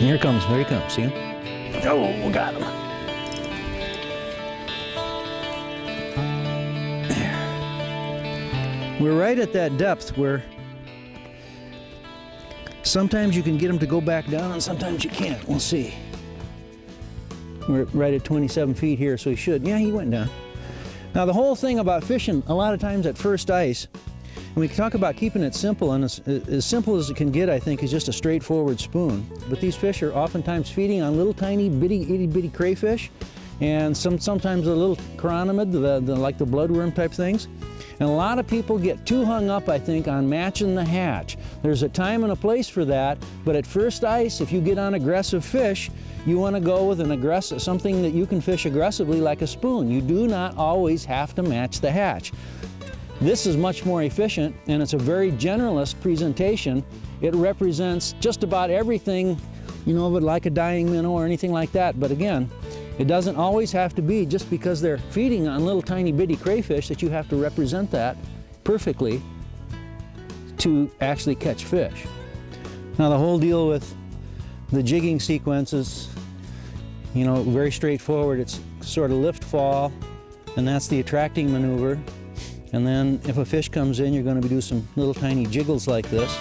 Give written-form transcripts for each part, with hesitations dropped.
Here he comes, see him? Oh, got him. We're right at that depth where sometimes you can get them to go back down and sometimes you can't. We'll see. We're right at 27 feet here, so he should. Yeah, he went down. Now the whole thing about fishing, a lot of times at first ice, and we talk about keeping it simple, and as simple as it can get, I think, is just a straightforward spoon. But these fish are oftentimes feeding on little tiny itty bitty crayfish, and sometimes a little chironomid, like the bloodworm type things. And a lot of people get too hung up, I think, on matching the hatch. There's a time and a place for that, but at first ice, if you get on aggressive fish, you want to go with something that you can fish aggressively like a spoon. You do not always have to match the hatch. This is much more efficient, and it's a very generalist presentation. It represents just about everything, you know, but like a dying minnow or anything like that. But again, it doesn't always have to be just because they're feeding on little tiny bitty crayfish that you have to represent that perfectly to actually catch fish. Now the whole deal with the jigging sequence is, you know, very straightforward. It's sort of lift fall, and that's the attracting maneuver. And then if a fish comes in, you're going to do some little tiny jiggles like this.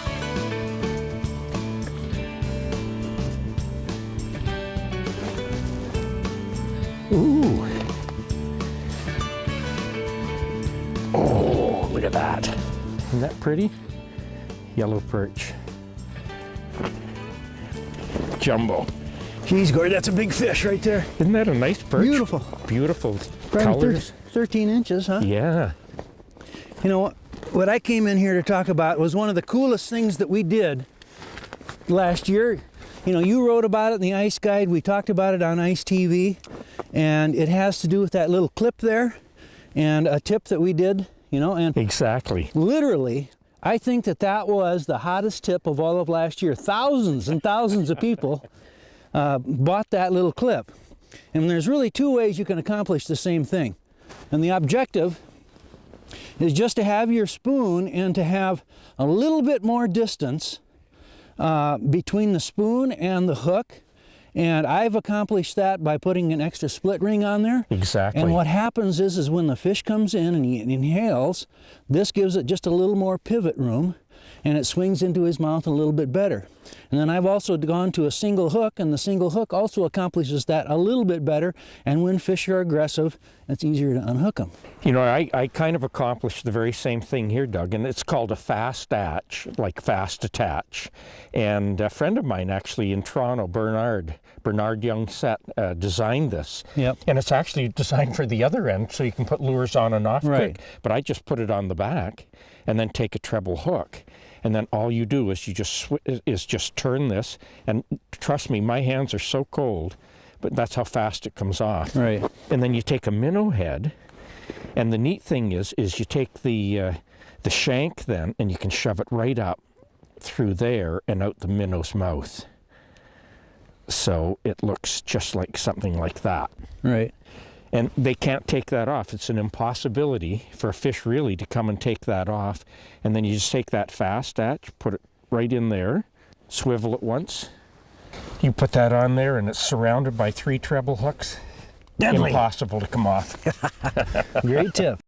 Ooh. Oh, look at that. Isn't that pretty? Yellow perch. Jumbo. Geez, Gord, that's a big fish right there. Isn't that a nice perch? Beautiful. Beautiful Probably colors. 13 inches, huh? Yeah. You know, what I came in here to talk about was one of the coolest things that we did last year. You know, you wrote about it in the Ice Guide. We talked about it on Ice TV. And it has to do with that little clip there and a tip that we did, you know. And exactly. Literally, I think that was the hottest tip of all of last year. Thousands and thousands of people bought that little clip. And there's really two ways you can accomplish the same thing. And the objective is just to have your spoon and to have a little bit more distance between the spoon and the hook. And I've accomplished that by putting an extra split ring on there. Exactly. And what happens is when the fish comes in and he inhales, this gives it just a little more pivot room, and it swings into his mouth a little bit better. And then I've also gone to a single hook, and the single hook also accomplishes that a little bit better. And when fish are aggressive, it's easier to unhook them. You know, I kind of accomplished the very same thing here, Doug, and it's called a fast attach, like fast attach. And a friend of mine actually in Toronto, Bernard Young designed this. Yep. And it's actually designed for the other end, so you can put lures on and off quick. But I just put it on the back and then take a treble hook. And then all you do is you just turn this, and trust me, my hands are so cold, but that's how fast it comes off. Right. And then you take a minnow head, and the neat thing is you take the shank then, and you can shove it right up through there and out the minnow's mouth. So it looks just like something like that. Right. And they can't take that off. It's an impossibility for a fish really to come and take that off. And then you just take that fast attach, put it right in there, swivel it once. You put that on there and it's surrounded by 3 treble hooks. Deadly. Impossible to come off. Great tip.